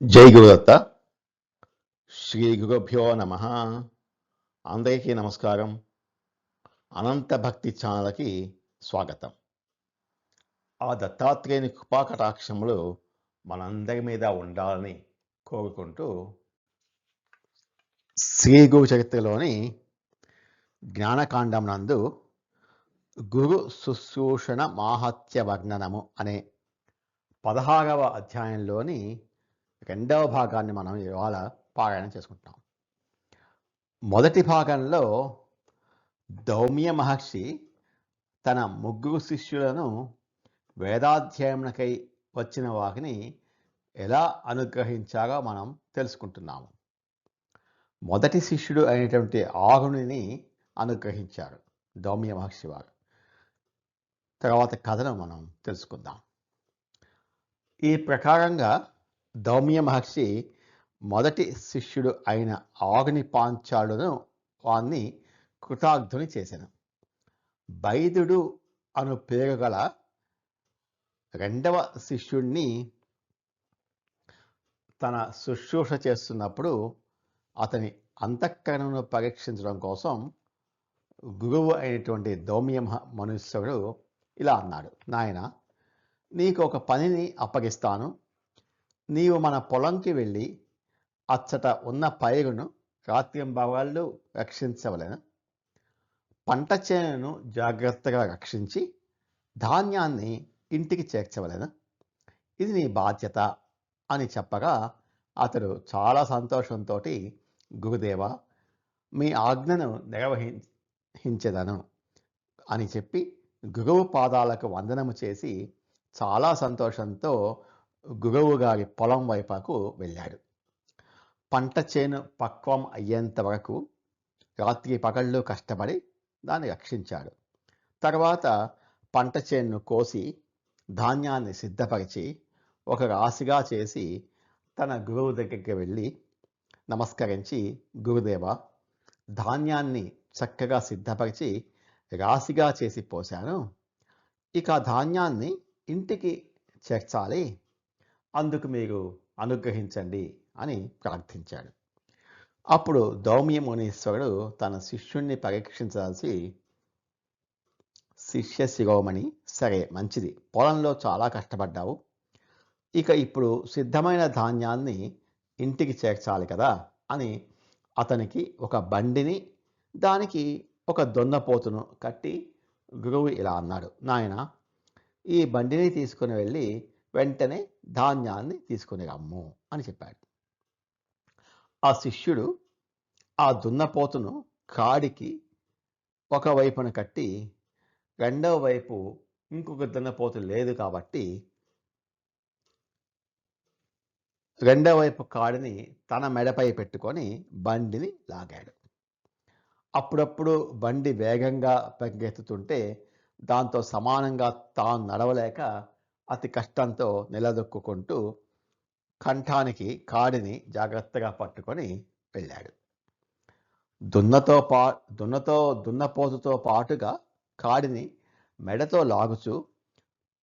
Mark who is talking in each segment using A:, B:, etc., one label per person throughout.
A: జై గురుదత్త. శ్రీ గురుభ్యో నమ. అందరికీ నమస్కారం. అనంత భక్తి ఛానల్కి స్వాగతం. ఆ దత్తాత్రేయుని కృపాకటాక్షములు మనందరి మీద ఉండాలని కోరుకుంటూ శ్రీ గురు చరిత్రలోని జ్ఞానకాండం నందు గురు శుశ్రూషణ మాహాత్య వర్ణనము అనే 16వ అధ్యాయంలోని 2వ భాగాన్ని మనం ఇవాళ పారాయణ చేసుకుంటాం. మొదటి భాగంలో దౌమ్య మహర్షి తన ముగ్గురు శిష్యులను వేదాధ్యయనకై వచ్చిన వారిని ఎలా అనుగ్రహించారో మనం తెలుసుకుంటున్నాము. మొదటి శిష్యుడు అయినటువంటి ఆరుణిని అనుగ్రహించారు దౌమ్య మహర్షి వారు. తర్వాత కథను మనం తెలుసుకుందాం. ఈ ప్రకారంగా దౌమ్య మహర్షి మొదటి శిష్యుడు అయిన ఆరుని పాంచాలును వాణ్ణి కృతార్థుని చేశాను. బైదుడు అను పేరు గల రెండవ శిష్యుణ్ణి తన శుశ్రూష చేస్తున్నప్పుడు అతని అంతఃకరణను పరీక్షించడం కోసం గురువు అయినటువంటి దౌమ్య మనుష్యుడు ఇలా అన్నాడు: నాయన, నీకు ఒక పనిని అప్పగిస్తాను. నీవు మన పొలంకి వెళ్ళి అచ్చట ఉన్న పైరును రాత్రింబవళ్ళు రక్షించవలెను. పంట చేనును జాగ్రత్తగా రక్షించి ధాన్యాన్ని ఇంటికి చేర్చవలెను. ఇది నీ బాధ్యత అని చెప్పగా అతడు చాలా సంతోషంతో, గురుదేవ, మీ ఆజ్ఞను నిర్వహించెదను అని చెప్పి గురువు పాదాలకు వందనము చేసి చాలా సంతోషంతో గురువు గారి పొలం వైపుకు వెళ్ళాడు. పంట చేను పక్వం అయ్యేంత వరకు రాత్రి పగళ్ళు కష్టపడి దాన్ని రక్షించాడు. తర్వాత పంట చేనును కోసి ధాన్యాన్ని సిద్ధపరిచి ఒక రాశిగా చేసి తన గురువు దగ్గరికి వెళ్ళి నమస్కరించి, గురుదేవ, ధాన్యాన్ని చక్కగా సిద్ధపరిచి రాశిగా చేసి పోశాను. ఇక ధాన్యాన్ని ఇంటికి చేర్చాలి. అందుకు మీరు అనుగ్రహించండి అని ప్రార్థించాడు. అప్పుడు దౌమ్య మునీశ్వరుడు తన శిష్యుణ్ణి పరీక్షించాల్సి, శిష్య శిరోమణి, సరే, మంచిది, పొలంలో చాలా కష్టపడ్డావు. ఇక ఇప్పుడు సిద్ధమైన ధాన్యాన్ని ఇంటికి చేర్చాలి కదా అని అతనికి ఒక బండిని, దానికి ఒక దొన్నపోతును కట్టి గురువు ఇలా అన్నాడు: నాయన, ఈ బండిని తీసుకుని వెళ్ళి వెంటనే ధాన్యాన్ని తీసుకుని రమ్ము అని చెప్పాడు. ఆ శిష్యుడు ఆ దున్నపోతును కాడికి ఒకవైపున కట్టి రెండవ వైపు ఇంకొక దున్నపోతు లేదు కాబట్టి రెండవ వైపు కాడిని తన మెడపై పెట్టుకొని బండిని లాగాడు. అప్పుడప్పుడు బండి వేగంగా పరిగెత్తుతుంటే దాంతో సమానంగా తాను నడవలేక అతి కష్టంతో నిలదొక్కుంటూ కంఠానికి కాడిని జాగ్రత్తగా పట్టుకొని వెళ్ళాడు. దున్నపోతుతో పాటుగా కాడిని మెడతో లాగుచూ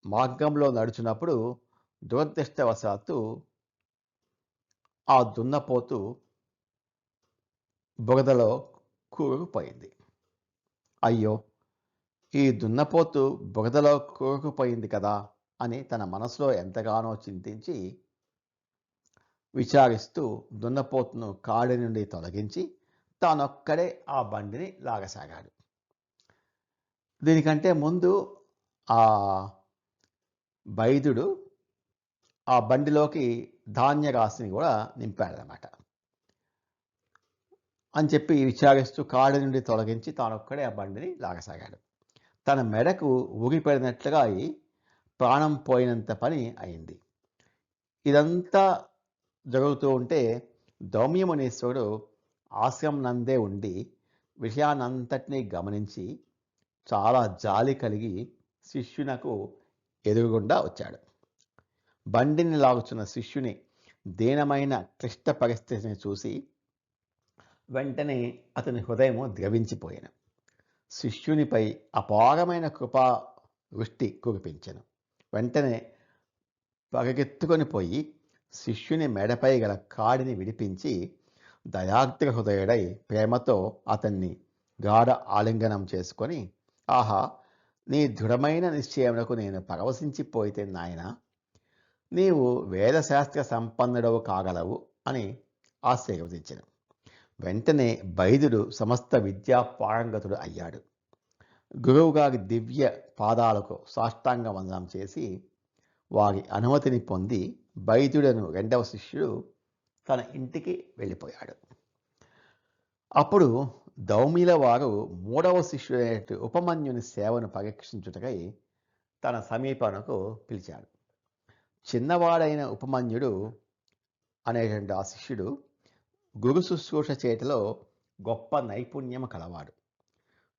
A: మార్గంలో నడుచున్నప్పుడు దురదృష్టవశాత్తు ఆ దున్నపోతు బురదలో కూరుకుపోయింది. అయ్యో, ఈ దున్నపోతు బురదలో కూరుకుపోయింది కదా అని తన మనసులో ఎంతగానో చింతించి విచారిస్తూ దున్నపోతును కాడి నుండి తొలగించి తానొక్కడే ఆ బండిని లాగసాగాడు. దీనికంటే ముందు ఆ బైదుడు ఆ బండిలోకి ధాన్య రాశిని కూడా నింపాడనమాట. అని చెప్పి విచారిస్తూ కాడి నుండి తొలగించి తానొక్కడే ఆ బండిని లాగసాగాడు. తన మెడకు ఊగిపడినట్లుగా అయి ప్రాణం పోయినంత పని అయింది. ఇదంతా జరుగుతూ ఉంటే దౌమ్యమునీశ్వరుడు ఆశ్రమం నందే ఉండి విషయాన్నంతటినీ గమనించి చాలా జాలి కలిగి శిష్యునకు ఎదురుగుండా వచ్చాడు. బండిని లాగుచున్న శిష్యుని దీనమైన క్లిష్ట పరిస్థితిని చూసి వెంటనే అతని హృదయము ద్రవించిపోయాను. శిష్యునిపై అపారమైన కృపా వృష్టి కురిపించెను. వెంటనే పరిగెత్తుకొని పోయి శిష్యుని మెడపై గల కాడిని విడిపించి దయార్ద్ర హృదయుడై ప్రేమతో అతన్ని గాఢ ఆలింగనం చేసుకొని, ఆహా, నీ దృఢమైన నిశ్చయమునకు నేను పరవశించిపోయితే నాయనా, నీవు వేదశాస్త్ర సంపన్నుడవు కాగలవు అని ఆశీర్వదించెను. వెంటనే బైదుడు సమస్త విద్యా పారంగతుడు అయ్యాడు. గురువుగారి దివ్య పాదాలకు సాష్టాంగ వందనం చేసి వారి అనుమతిని పొంది బైదుడను రెండవ శిష్యుడు తన ఇంటికి వెళ్ళిపోయాడు. అప్పుడు దౌమిల వారు మూడవ శిష్యుడైన ఉపమన్యుని సేవను పరీక్షించుటకై తన సమీపనకు పిలిచాడు. చిన్నవాడైన ఉపమన్యుడు అనేటువంటి ఆ శిష్యుడు గురు శుశ్రూష చేతిలో గొప్ప నైపుణ్యం కలవాడు.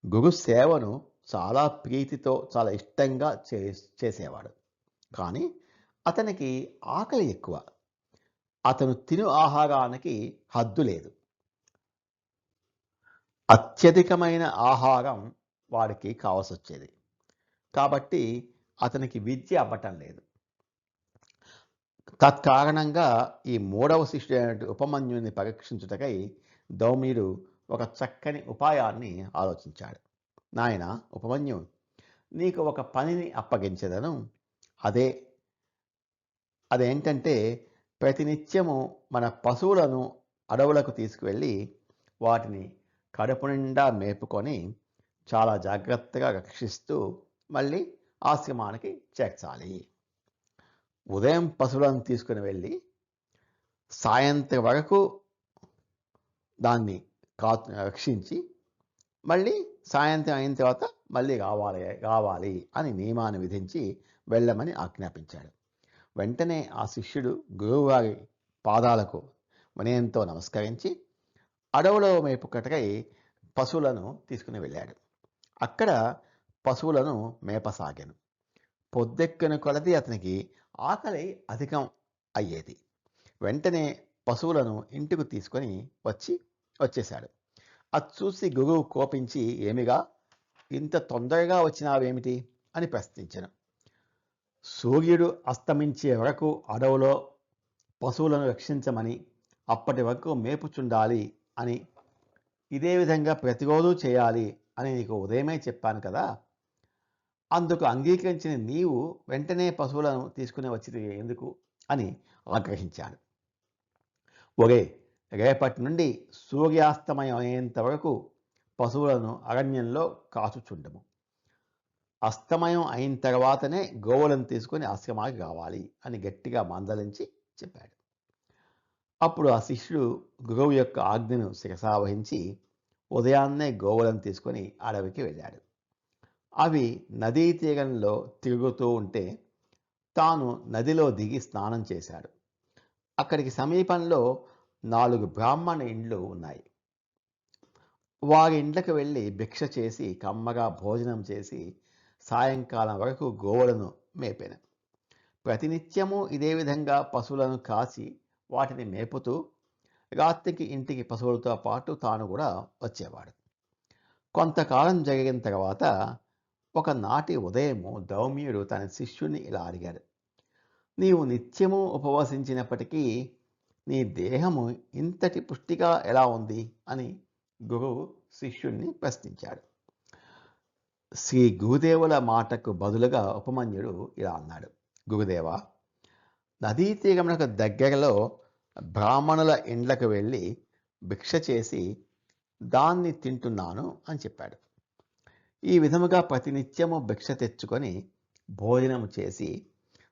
A: గురు సేవను చాలా ప్రీతితో చాలా ఇష్టంగా చేసేవాడు. కానీ అతనికి ఆకలి ఎక్కువ. అతను తిను ఆహారానికి హద్దు లేదు. అత్యధికమైన ఆహారం వాడికి కావాల్సి వచ్చేది. కాబట్టి అతనికి విద్య అవ్వటం లేదు. తత్కారణంగా ఈ మూడవ శిష్యుడైన ఉపమన్యుని పరీక్షించుటకై దౌమ్యుడు ఒక చక్కని ఉపాయాన్ని ఆలోచించాడు. నాయన ఉపమన్యు, నీకు ఒక పనిని అప్పగించదను. అదేంటంటే, ప్రతినిత్యము మన పశువులను అడవులకు తీసుకువెళ్ళి వాటిని కడుపు నిండా మేపుకొని చాలా జాగ్రత్తగా రక్షిస్తూ మళ్ళీ ఆశ్రమానికి చేర్చాలి. ఉదయం పశువులను తీసుకుని వెళ్ళి సాయంత్రం వరకు దాన్ని రక్షించి మళ్ళీ సాయంత్రం అయిన తర్వాత మళ్ళీ రావాలి అని నియమాన్ని విధించి వెళ్ళమని ఆజ్ఞాపించాడు. వెంటనే ఆ శిష్యుడు గురువుగారి పాదాలకు వినయంతో నమస్కరించి అడవులో మేపుకటకై పశువులను తీసుకుని వెళ్ళాడు. అక్కడ పశువులను మేపసాగాను. పొద్దెక్కిన కొలది అతనికి ఆకలి అధికం అయ్యేది. వెంటనే పశువులను ఇంటికి తీసుకొని వచ్చేశాడు. అది చూసి గురువు కోపించి, ఏమిగా, ఇంత తొందరగా వచ్చినావేమిటి అని ప్రశ్నించాను. సూర్యుడు అస్తమించే వరకు అడవులో పశువులను రక్షించమని, అప్పటి వరకు మేపుచుండాలి అని, ఇదే విధంగా ప్రతిరోజు చేయాలి అని నీకు ఉదయమే చెప్పాను కదా. అందుకు అంగీకరించిన నీవు వెంటనే పశువులను తీసుకుని వచ్చి ఎందుకు అని ఆగ్రహించాడు. ఒరే, రేపటి నుండి సూర్యాస్తమయం అయ్యేంత వరకు పశువులను అరణ్యంలో కాచుచుండము. అస్తమయం అయిన తర్వాతనే గోవులను తీసుకుని ఆశ్రమానికి రావాలి అని గట్టిగా మందలించి చెప్పాడు. అప్పుడు ఆ శిష్యుడు గురువు యొక్క ఆజ్ఞను శిరసావహించి ఉదయాన్నే గోవులను తీసుకొని అడవికి వెళ్ళాడు. అవి నదీ తీరంలో తిరుగుతూ ఉంటే తాను నదిలో దిగి స్నానం చేశాడు. అక్కడికి సమీపంలో 4 బ్రాహ్మణ ఇండ్లు ఉన్నాయి. వారి ఇండ్లకు వెళ్ళి భిక్ష చేసి కమ్మగా భోజనం చేసి సాయంకాలం వరకు గోవులను మేపాను. ప్రతినిత్యము ఇదే విధంగా పశువులను కాచి వాటిని మేపుతూ రాత్రికి ఇంటికి పశువులతో పాటు తాను కూడా వచ్చేవాడు. కొంతకాలం జరిగిన తర్వాత ఒకనాటి ఉదయము దౌమ్యుడు తన శిష్యుని ఇలా అడిగాడు. నీవు నిత్యము ఉపవసించినప్పటికీ నీ దేహము ఇంతటి పుష్టిగా ఎలా ఉంది అని గురువు శిష్యుణ్ణి ప్రశ్నించాడు. శ్రీ గురుదేవుల మాటకు బదులుగా ఉపమన్యుడు ఇలా అన్నాడు. గురుదేవా, నదీ తీరమునకు దగ్గరలో బ్రాహ్మణుల ఇండ్లకు వెళ్ళి భిక్ష చేసి దాన్ని తింటున్నాను అని చెప్పాడు. ఈ విధముగా ప్రతినిత్యము భిక్ష తెచ్చుకొని భోజనం చేసి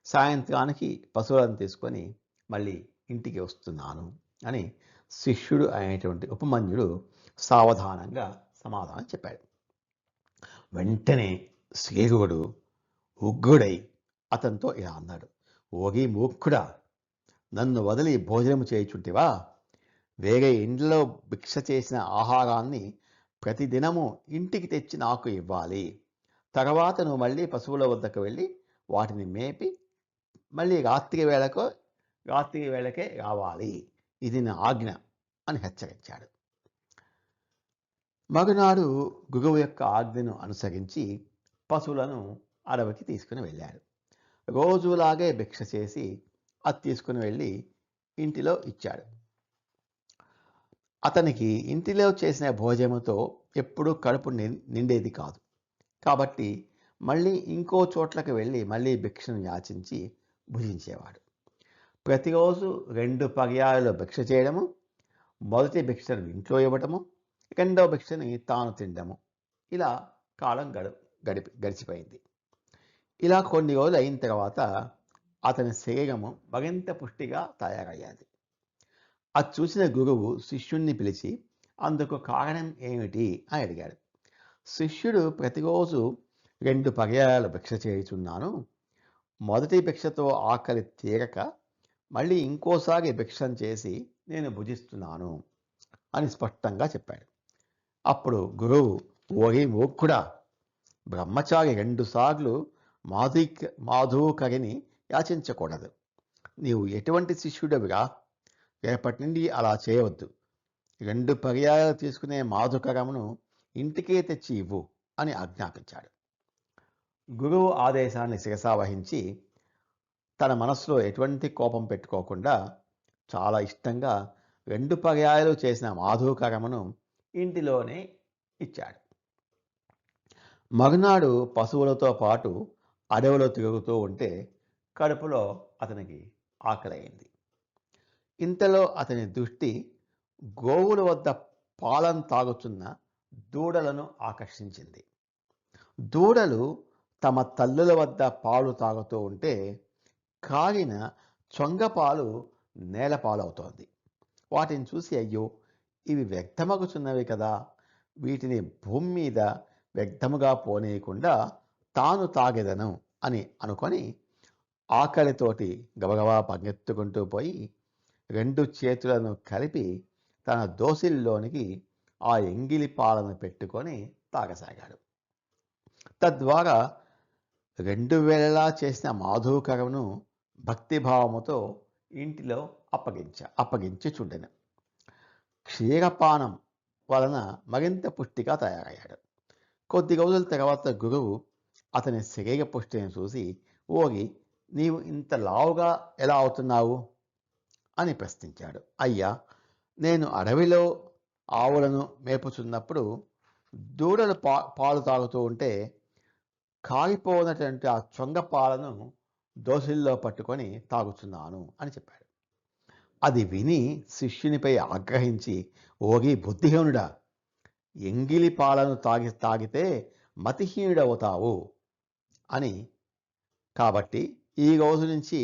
A: సాయంత్రానికి పశువులను తీసుకొని మళ్ళీ ఇంటికి వస్తున్నాను అని శిష్యుడు అయినటువంటి ఉపమన్యుడు సావధానంగా సమాధానం చెప్పాడు. వెంటనే శ్రీగురుడు ఉగ్రుడై అతనితో ఇలా అన్నాడు. ఓగి మూర్ఖుడా, నన్ను వదిలి భోజనం చేయుచుంటివా? వేరే ఇంట్లో భిక్ష చేసిన ఆహారాన్ని ప్రతిదినము ఇంటికి తెచ్చి నాకు ఇవ్వాలి. తర్వాత నువ్వు మళ్ళీ పశువుల వద్దకు వెళ్ళి వాటిని మేపి మళ్ళీ రాత్రి వేళకే రావాలి. ఇది నా ఆజ్ఞ అని హెచ్చరించాడు. మరునాడు గురువు యొక్క ఆజ్ఞను అనుసరించి పశువులను అడవికి తీసుకుని వెళ్ళాడు. రోజులాగే భిక్ష చేసి అది తీసుకుని వెళ్ళి ఇంటిలో ఇచ్చాడు. అతనికి ఇంటిలో చేసిన భోజనంతో ఎప్పుడూ కడుపు నిండేది కాదు. కాబట్టి మళ్ళీ ఇంకో చోట్లకు వెళ్ళి మళ్ళీ భిక్షను యాచించి భుజించేవాడు. ప్రతిరోజు 2 పర్యాయాలు భిక్ష చేయడము, మొదటి భిక్షను ఇంట్లో ఇవ్వటము, రెండవ భిక్షని తాను తినడము, ఇలా కాలం గడిచిపోయింది. ఇలా కొన్ని రోజులు అయిన తర్వాత అతని శరీరము మరింత పుష్టిగా తయారయ్యాది. అది చూసిన గురువు శిష్యుణ్ణి పిలిచి అందుకు కారణం ఏమిటి అని అడిగాడు. శిష్యుడు ప్రతిరోజు 2 పర్యాయాలు భిక్ష చేయుచున్నాను. మొదటి భిక్షతో ఆకలి తీరక మళ్ళీ ఇంకోసారి భిక్షం చేసి నేను భుజిస్తున్నాను అని స్పష్టంగా చెప్పాడు. అప్పుడు గురువు, ఓరి మూర్ఖుడా, బ్రహ్మచారి 2 సార్లు మాధుకరిని యాచించకూడదు. నీవు ఎటువంటి శిష్యుడవిరా? రేపటి నుండి అలా చేయవద్దు. 2 పర్యాయాలు తీసుకునే మాధుకరమును ఇంటికే తెచ్చి ఇవ్వు అని ఆజ్ఞాపించాడు. గురువు ఆదేశాన్ని శిరసావహించి తన మనసులో ఎటువంటి కోపం పెట్టుకోకుండా చాలా ఇష్టంగా 2 పర్యాయాలు చేసిన మాధుకరమును ఇంటిలోనే ఇచ్చాడు. మరునాడు పశువులతో పాటు అడవిలో తిరుగుతూ ఉంటే కడుపులో అతనికి ఆకలైంది. ఇంతలో అతని దృష్టి గోవుల వద్ద పాలను తాగుతున్న దూడలను ఆకర్షించింది. దూడలు తమ తల్లుల వద్ద పాలు తాగుతూ ఉంటే కాగిన చొంగపాలు నేలపాలవుతోంది. వాటిని చూసి, అయ్యో, ఇవి వ్యర్థమగుచున్నవి కదా, వీటిని భూమి మీద వ్యర్థముగా పోనీయకుండా తాను తాగెదను అని అనుకొని ఆకలితోటి గబగబా పరిగెత్తుకుంటూ పోయి 2 చేతులను కలిపి తన దోసిల్లోనికి ఆ ఎంగిలి పాలను పెట్టుకొని తాగసాగాడు. తద్వారా 2 వేళలా చేసిన మాధుకరమును భక్తిభావముతో ఇంటిలో అప్పగించి చుండెను. క్షీరపానం వలన మరింత పుష్టిగా తయారయ్యాడు. కొద్ది రోజుల తర్వాత గురువు అతని శరీర పుష్టిని చూసి, ఓరి, నీవు ఇంత లావుగా ఎలా అవుతున్నావు అని ప్రశ్నించాడు. అయ్యా, నేను అడవిలో ఆవులను మేపుచున్నప్పుడు దూడలు పాలు తాగుతూ ఉంటే కాగిపోయినటువంటి ఆ చొంగ పాలను దోసిల్లో పట్టుకొని తాగుతున్నాను అని చెప్పాడు. అది విని శిష్యునిపై ఆగ్రహించి, ఓగి బుద్ధిహీనుడా, ఎంగిలి పాలను తాగితే మతిహీనుడవుతావు అని, కాబట్టి ఈ రోజు నుంచి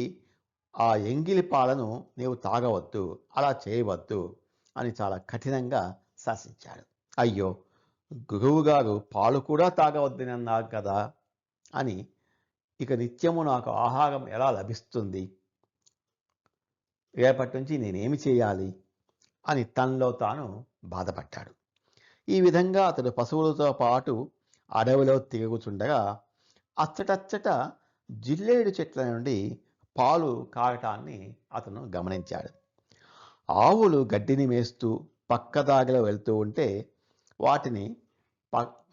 A: ఆ ఎంగిలి పాలను నీవు తాగవద్దు, అలా చేయవద్దు అని చాలా కఠినంగా శాసించాడు. అయ్యో, గురువుగారు పాలు కూడా తాగవద్దన్నారు కదా అని, ఇక నిత్యము నాకు ఆహారం ఎలా లభిస్తుంది? రేపటి నుంచి నేనేమి చేయాలి అని తనలో తాను బాధపడ్డాడు. ఈ విధంగా అతడు పశువులతో పాటు అడవిలో తిరుగుచుండగా అచ్చటచ్చట జిల్లేడు చెట్ల నుండి పాలు కాగటాన్ని అతను గమనించాడు. ఆవులు గడ్డిని మేస్తూ పక్కదారిలో వెళ్తూ ఉంటే వాటిని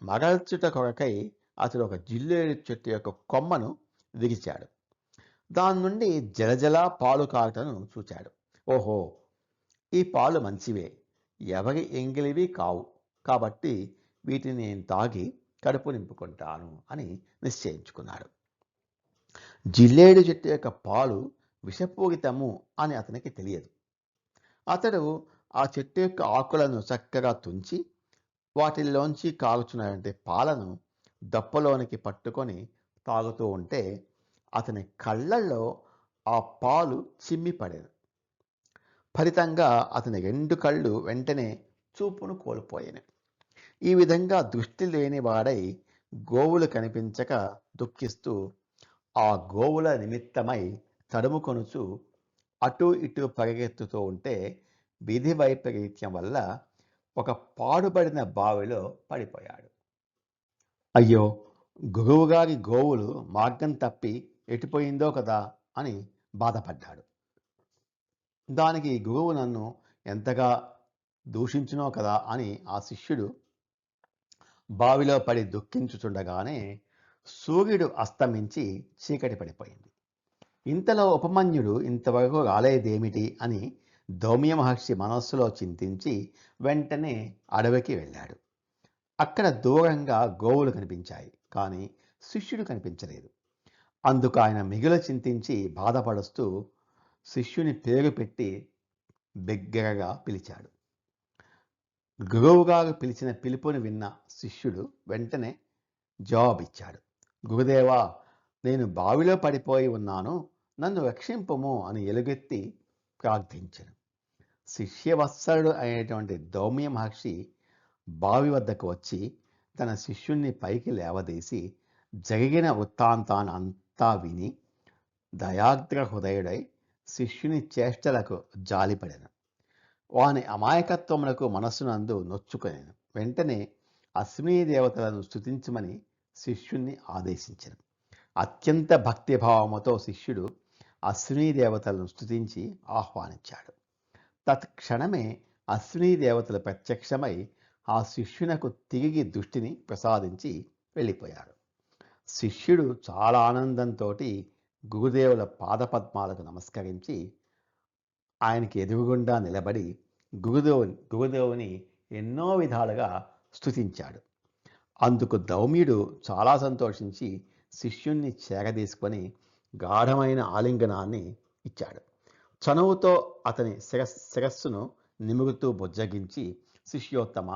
A: మరల్చుట కొరకై అతడు ఒక జిల్లేడు చెట్టు యొక్క కొమ్మను విరిచాడు. దాని నుండి జలజల పాలు కాగటను చూచాడు. ఓహో, ఈ పాలు మంచివే, ఎవరి ఎంగిలివి కావు, కాబట్టి వీటిని నేను తాగి కడుపు నింపుకుంటాను అని నిశ్చయించుకున్నాడు. జిల్లేడు చెట్టు యొక్క పాలు విషపూరితము అని అతనికి తెలియదు. అతడు ఆ చెట్టు యొక్క ఆకులను చక్కగా తుంచి వాటిల్లోంచి కాగుచున్నటువంటి పాలను దప్పలోనికి పట్టుకొని తాగుతూ ఉంటే అతని కళ్ళల్లో ఆ పాలు చిమ్మిపడేది. ఫలితంగా అతని 2 కళ్ళు వెంటనే చూపును కోల్పోయాను. ఈ విధంగా దృష్టి లేని వాడై గోవులు కనిపించక దుఃఖిస్తూ ఆ గోవుల నిమిత్తమై తడుముకొనుచు అటు ఇటు పరిగెత్తుతూ ఉంటే విధి వైపరీత్యం వల్ల ఒక పాడుబడిన బావిలో పడిపోయాడు. అయ్యో, గురువుగారి గోవులు మార్గం తప్పి ఎటుపోయిందో కదా అని బాధపడ్డాడు. దానికి గురువు నన్ను ఎంతగా దూషించునో కదా అని ఆ శిష్యుడు బావిలో పడి దుఃఖించుచుండగానే సూర్యుడు అస్తమించి చీకటి పడిపోయింది. ఇంతలో ఉపమన్యుడు ఇంతవరకు రాలేదేమిటి అని ధౌమ్య మహర్షి మనస్సులో చింతించి వెంటనే అడవికి వెళ్ళాడు. అక్కడ దూరంగా గోవులు కనిపించాయి, కానీ శిష్యుడు కనిపించలేదు. అందుకు ఆయన మిగులు చింతించి బాధపడుస్తూ శిష్యుని పేరు పెట్టి బిగ్గరగా పిలిచాడు. గురువుగారు పిలిచిన పిలుపుని విన్న శిష్యుడు వెంటనే జవాబిచ్చాడు. గురుదేవా, నేను బావిలో పడిపోయి ఉన్నాను, నన్ను రక్షింపుము అని ఎలుగెత్తి ప్రార్థించను. శిష్యవత్సలుడు అయినటువంటి ధౌమ్య మహర్షి బావి వద్దకు వచ్చి తన శిష్యుణ్ణి పైకి లేవదీసి జరిగిన వృత్తాంతాన్ని అంతా విని దయాగ్ర హృదయుడై శిష్యుని చేష్టలకు జాలిపడెను. వాని అమాయకత్వములకు మనస్సునందు నొచ్చుకొనెను. వెంటనే అశ్వినీ దేవతలను స్తుతించమని శిష్యుణ్ణి ఆదేశించెను. అత్యంత భక్తిభావముతో శిష్యుడు అశ్వినీ దేవతలను స్తుతించి ఆహ్వానించాడు. తత్క్షణమే అశ్వినీ దేవతలు ప్రత్యక్షమై ఆ శిష్యునకు తిరిగి దృష్టిని ప్రసాదించి వెళ్ళిపోయాడు. శిష్యుడు చాలా ఆనందంతో గురుదేవుల పాదపద్మాలకు నమస్కరించి ఆయనకి ఎదురుగుండా నిలబడి గురుదేవుని ఎన్నో విధాలుగా స్తుతించాడు. అందుకు ధౌమ్యుడు చాలా సంతోషించి శిష్యుణ్ణి చేరదీసుకొని గాఢమైన ఆలింగనాన్ని ఇచ్చాడు. చనువుతో అతని శిరస్సును నిమురుతూ బుజ్జగించి, శిష్యోత్తమ,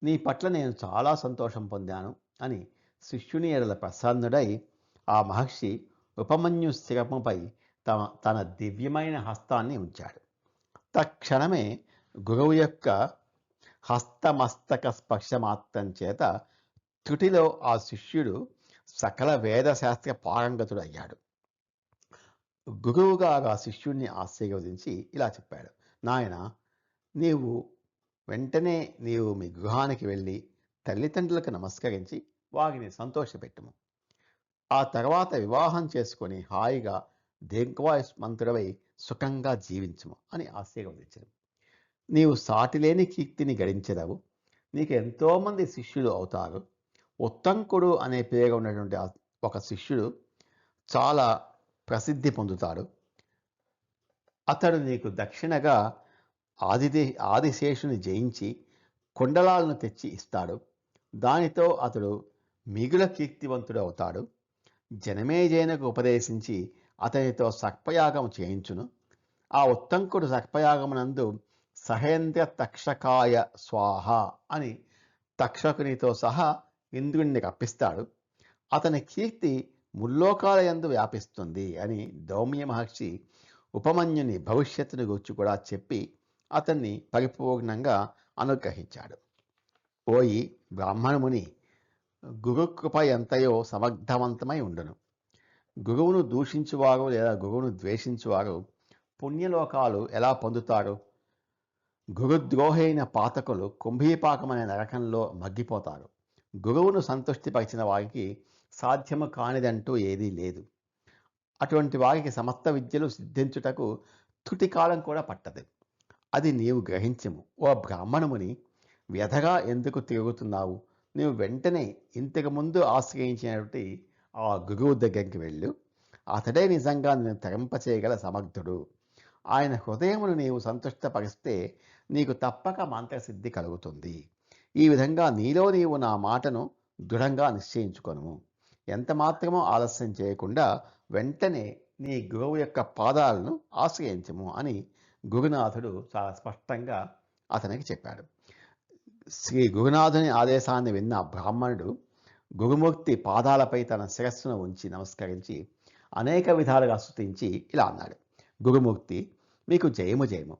A: నీ పట్ల నేను చాలా సంతోషం పొందాను అని శిష్యుని ఎడల ప్రసన్నుడై ఆ మహర్షి ఉపమన్యు శిరముపై తన దివ్యమైన హస్తాన్ని ఉంచాడు. తక్షణమే గురువు యొక్క హస్తమస్తక స్పర్శమాత్రం చేత త్రుటిలో ఆ శిష్యుడు సకల వేదశాస్త్ర పారంగతుడు అయ్యాడు. గురువుగా ఆ శిష్యుణ్ణి ఆశీర్వదించి ఇలా చెప్పాడు. నాయన, వెంటనే నీవు మీ గృహానికి వెళ్ళి తల్లిదండ్రులకు నమస్కరించి వారిని సంతోషపెట్టుము. ఆ తర్వాత వివాహం చేసుకొని హాయిగా దీర్ఘాయుష్మంతుడవై సుఖంగా జీవించుము అని ఆశీర్వదించను. నీవు సాటిలేని కీర్తిని గడించెదవు. నీకు ఎంతోమంది శిష్యులు అవుతారు. ఉత్తంకుడు అనే పేరు ఉన్నటువంటి ఒక శిష్యుడు చాలా ప్రసిద్ధి పొందుతాడు. అతడు నీకు దక్షిణగా ఆదిశేషుని జయించి కుండలాలను తెచ్చి ఇస్తాడు. దానితో అతడు మిగుల కీర్తివంతుడు అవుతాడు. జనమేజయునకు ఉపదేశించి అతనితో సర్పయాగం చేయించును. ఆ ఉత్తంకుడు సర్పయాగమునందు సహేంద్ర తక్షకాయ స్వాహ అని తక్షకునితో సహా ఇంద్రుణ్ణి రప్పిస్తాడు. అతని కీర్తి ముల్లోకాల యందు వ్యాపిస్తుంది అని ధౌమ్య మహర్షి ఉపమన్యుని భవిష్యత్తును గురించి కూడా చెప్పి అతన్ని పరిపూర్ణంగా అనుగ్రహించాడు. ఓయి బ్రాహ్మణముని, గురుకృప ఎంతయో సమర్థవంతమై ఉండును. గురువును దూషించువారు లేదా గురువును ద్వేషించువారు పుణ్యలోకాలు ఎలా పొందుతారు? గురుద్రోహైన పాతకులు కుంభీపాకమనే నరకంలో మగ్గిపోతారు. గురువును సంతృష్టిపరిచిన వారికి సాధ్యము కానిదంటూ ఏదీ లేదు. అటువంటి వారికి సమస్త విద్యలు సిద్ధించుటకు తుటి కాలం కూడా పట్టదు. అది నీవు గ్రహించము. ఓ బ్రాహ్మణముని, వ్యధగా ఎందుకు తిరుగుతున్నావు? నీవు వెంటనే ఇంతకు ముందు ఆశ్రయించినటువంటి ఆ గురువు దగ్గరికి వెళ్ళు. అతడే నిజంగా నేను తరింపచేయగల సమర్థుడు. ఆయన హృదయమును నీవు సంతుష్టపరిస్తే నీకు తప్పక మంత్రసిద్ధి కలుగుతుంది. ఈ విధంగా నీలో నీవు నా మాటను దృఢంగా నిశ్చయించుకొను. ఎంత మాత్రమో ఆలస్యం చేయకుండా వెంటనే నీ గురువు యొక్క పాదాలను ఆశ్రయించము అని గురునాథుడు చాలా స్పష్టంగా అతనికి చెప్పాడు. శ్రీ గురునాథుని ఆదేశాన్ని విన్న బ్రాహ్మణుడు గురుమూర్తి పాదాలపై తన శిరస్సును ఉంచి నమస్కరించి అనేక విధాలుగా స్తుతించి ఇలా అన్నాడు. గురుమూర్తి, మీకు జయము జయము.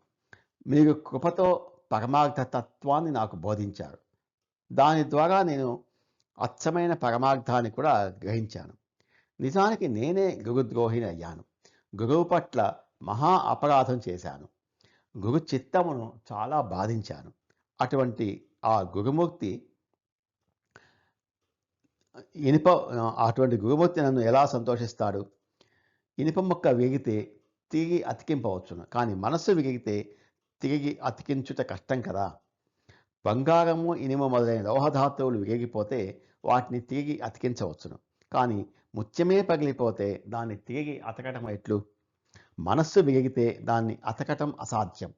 A: మీరు కృపతో పరమార్థ తత్వాన్ని నాకు బోధించారు. దాని ద్వారా నేను అచ్చమైన పరమార్థాన్ని కూడా గ్రహించాను. నిజానికి నేనే గురుద్రోహిని అయ్యాను. గురువు పట్ల మహా అపరాధం చేశాను. గురు చిత్తమును చాలా బాధించాను. అటువంటి ఆ గురుమూర్తి అటువంటి గురుమూర్తి నన్ను ఎలా సంతోషిస్తాడు? ఇనుప ముక్క విరిగితే తిరిగి అతికింపవచ్చును, కానీ మనస్సు విరిగితే తిరిగి అతికించుట కష్టం కదా. బంగారము, ఇనుము మొదలైన లోహధాతువులు విరిగిపోతే వాటిని తిరిగి అతికించవచ్చును, కానీ ముత్యమే పగిలిపోతే దాన్ని తిరిగి అతకటం ఎట్లు? మనస్సు విరిగితే దాన్ని అతకటం అసాధ్యం.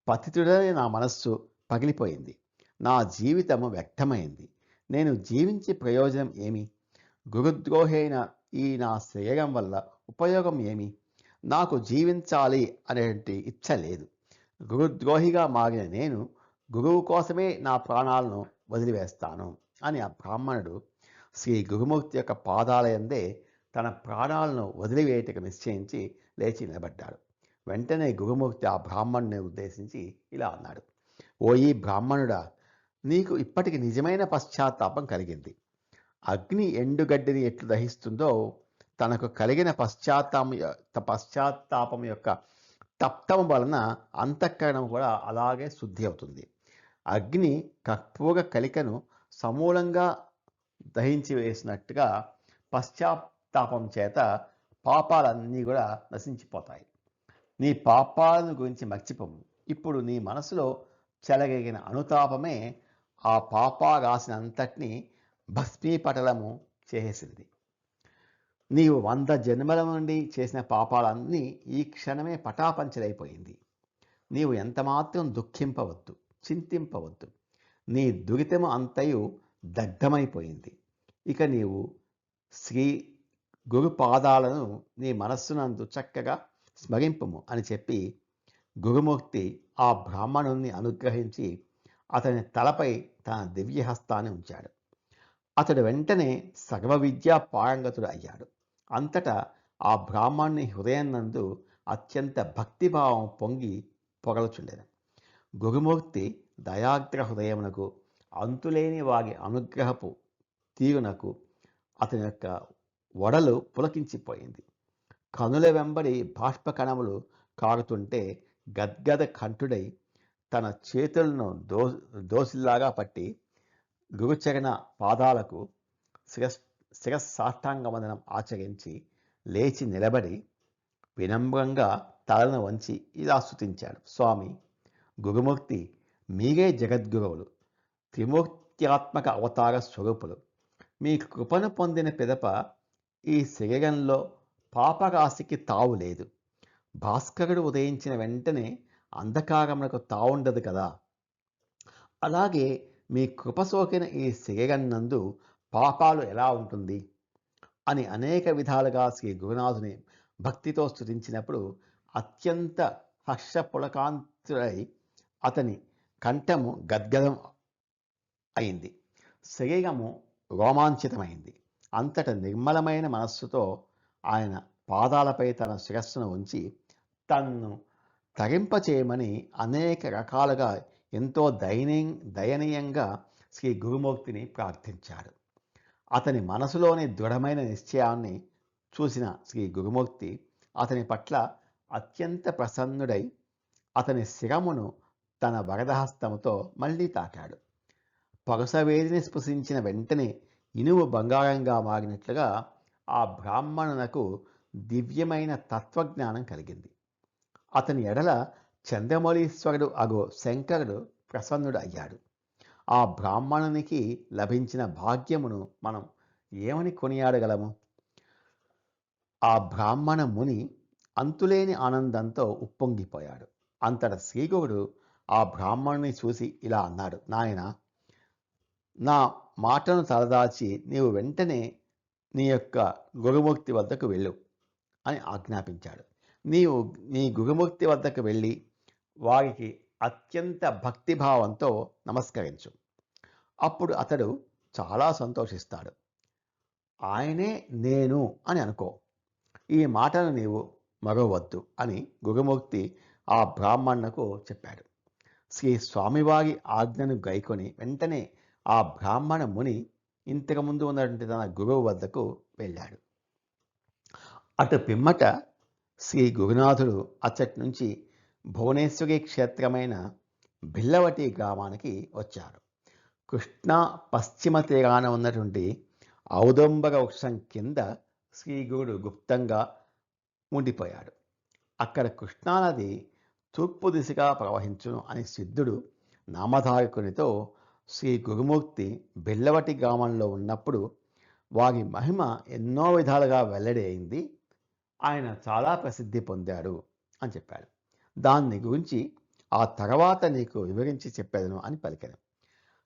A: పతితుడనే నా మనస్సు పగిలిపోయింది. నా జీవితము వ్యర్థమైంది. నేను జీవించి ప్రయోజనం ఏమి? గురుద్రోహి అయిన ఈ నా శరీరం వల్ల ఉపయోగం ఏమి? నాకు జీవించాలి అనేటువంటి ఇచ్చ లేదు. గురుద్రోహిగా మారిన నేను గురువు కోసమే నా ప్రాణాలను వదిలివేస్తాను అని ఆ బ్రాహ్మణుడు శ్రీ గురుమూర్తి యొక్క పాదాలయందే తన ప్రాణాలను వదిలివేయటకు నిశ్చయించి లేచి నిలబడ్డాడు. వెంటనే గురుమూర్తి ఆ బ్రాహ్మణుని ఉద్దేశించి ఇలా అన్నాడు: ఓ ఈ బ్రాహ్మణుడా, నీకు ఇప్పటికి నిజమైన పశ్చాత్తాపం కలిగింది. అగ్ని ఎండుగడ్డిని ఎట్లు దహిస్తుందో తనకు కలిగిన పశ్చాత్తాపం యొక్క తప్తం వలన అంతఃకరణం కూడా అలాగే శుద్ధి అవుతుంది. అగ్ని కర్పూర కలికను సమూలంగా దహించి వేసినట్టుగా పశ్చాత్తాపం చేత పాపాలన్నీ కూడా నశించిపోతాయి. నీ పాపాలను గురించి మర్చిపోము. ఇప్పుడు నీ మనసులో చెలగగిన అనుతాపమే ఆ పాపారాశినంతటినీ భస్మీపటలము చేసేసింది. నీవు 100 జన్మల నుండి చేసిన పాపాలన్నీ ఈ క్షణమే పటాపంచలైపోయింది. నీవు ఎంతమాత్రం దుఃఖింపవద్దు, చింతింపవద్దు. నీ దురితము అంతయు దగ్ధమైపోయింది. ఇక నీవు శ్రీ గురు పాదాలను నీ మనస్సునందు చక్కగా స్మరింపుము అని చెప్పి గురుమూర్తి ఆ బ్రాహ్మణుణ్ణి అనుగ్రహించి అతని తలపై తన దివ్యహస్తాన్ని ఉంచాడు. అతడు వెంటనే సర్వ విద్యా పారంగతుడు అయ్యాడు. అంతటా ఆ బ్రాహ్మణుని హృదయం నందు అత్యంత భక్తిభావం పొంగి పొగలుచుండెను. గురుమూర్తి దయాగ్ర హృదయమునకు అంతులేని వారి అనుగ్రహపు తీరునకు అతని యొక్క వడలు పులకించిపోయింది. కనుల వెంబడి బాష్ప కణములు కారుతుంటే గద్గద కంఠుడై తన చేతులను దోసిల్లాగా పట్టి గురుచరణ పాదాలకు శిరస్సాష్టాంగవందనం ఆచరించి లేచి నిలబడి వినమ్రంగా తలను వంచి ఇలా స్తుతించాడు: స్వామి గురుమూర్తి, మీరే జగద్గురువులు, త్రిమూర్త్యాత్మక అవతార స్వరూపులు. మీ కృపను పొందిన పిదప ఈ శరీరంలో పాపరాశికి తావు లేదు. భాస్కరుడు ఉదయించిన వెంటనే అంధకారములకు తావుండదు కదా. అలాగే మీ కృప సోకిన ఈ శరీరం నందు పాపాలు ఎలా ఉంటుంది అని అనేక విధాలుగా శ్రీ గురునాథుని భక్తితో స్తుతించినప్పుడు అత్యంత హర్షపులకాంతుడై అతని కంఠము గద్గదం అయింది. శరీరము రోమాంచితమైంది. అంతట నిర్మలమైన మనస్సుతో ఆయన పాదాలపై తన శిరస్సును ఉంచి తన్ను తరింపచేయమని అనేక రకాలుగా ఎంతో దయనీయంగా శ్రీ గురుమూర్తిని ప్రార్థించాడు. అతని మనసులోని దృఢమైన నిశ్చయాన్ని చూసిన శ్రీ గురుమూర్తి అతని పట్ల అత్యంత ప్రసన్నుడై అతని శిరమును తన వరదహస్తముతో మళ్ళీ తాకాడు. పరుసవేదిని స్పృశించిన వెంటనే ఇనుము బంగారంగా మారినట్లుగా ఆ బ్రాహ్మణునకు దివ్యమైన తత్వజ్ఞానం కలిగింది. అతని ఎడల చంద్రమౌళీశ్వరుడు అగు శంకరుడు ప్రసన్నుడు అయ్యాడు. ఆ బ్రాహ్మణునికి లభించిన భాగ్యమును మనం ఏమని కొనియాడగలము? ఆ బ్రాహ్మణ ముని అంతులేని ఆనందంతో ఉప్పొంగిపోయాడు. అంతట శ్రీగురుడు ఆ బ్రాహ్మణుని చూసి ఇలా అన్నాడు: నాయనా, నా మాటను తలదాచి నీవు వెంటనే నీ యొక్క గురుమూర్తి వద్దకు వెళ్ళు అని ఆజ్ఞాపించాడు. నీవు నీ గురుమూర్తి వద్దకు వెళ్ళి వారికి అత్యంత భక్తిభావంతో నమస్కరించు. అప్పుడు అతడు చాలా సంతోషిస్తాడు. ఆయనే నేను అని అనుకో. ఈ మాటను నీవు మరవద్దు అని గురుమూర్తి ఆ బ్రాహ్మణునకు చెప్పాడు. శ్రీ స్వామివారి ఆజ్ఞను గైకొని వెంటనే ఆ బ్రాహ్మణ ముని ఇంతకుముందు ఉన్నటువంటి తన గురువు వద్దకు వెళ్ళాడు. అటు పిమ్మట శ్రీ గురునాథుడు అచ్చటి నుంచి భువనేశ్వరి క్షేత్రమైన బిల్లవటి గ్రామానికి వచ్చారు. కృష్ణా పశ్చిమ తీరాన ఉన్నటువంటి ఔదంబర వృక్షం కింద శ్రీగురుడు గుప్తంగా ఉండిపోయాడు. అక్కడ కృష్ణానది తూర్పు దిశగా ప్రవహించును అని సిద్ధుడు నామధారకునితో శ్రీ గురుమూర్తి బిల్లవటి గ్రామంలో ఉన్నప్పుడు వారి మహిమ ఎన్నో విధాలుగా వెల్లడి అయింది. ఆయన చాలా ప్రసిద్ధి పొందాడు అని చెప్పాడు. దాన్ని గురించి ఆ తర్వాత నీకు వివరించి చెప్పేదను అని పలికెను.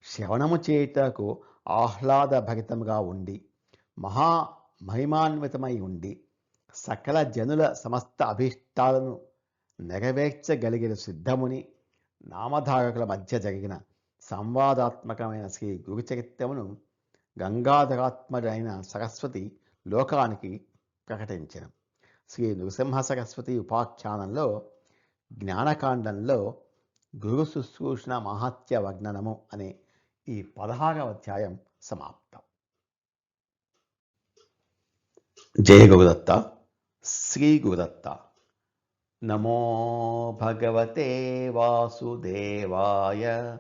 A: శ్రవణము చేయుటకు ఆహ్లాదభరితముగా ఉండి మహా మహిమాన్వితమై ఉండి సకల జనుల సమస్త అభీష్టాలను నెరవేర్చగలిగిన సిద్ధముని నామధారకుల మధ్య జరిగిన సంవాదాత్మకమైన శ్రీ గురుచరిత్రమును గంగాధరాత్మడైన సరస్వతి లోకానికి ప్రకటించెను. శ్రీ నృసింహ సరస్వతి ఉపాఖ్యానంలో జ్ఞానకాండంలో గురు శుశ్రూషణ మహాత్య వర్ణనము అనే ఈ 16వ అధ్యాయం సమాప్తం. జయ గురుదత్త. శ్రీ గురుదత్త. నమో భగవతే వాసుదేవాయ.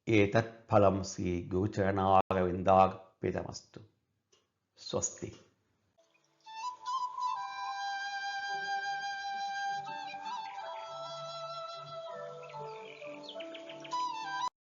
A: ఏతత్ ఫలం శ్రీ గురుచరణారవిందార్పితమస్తు. స్వస్తి.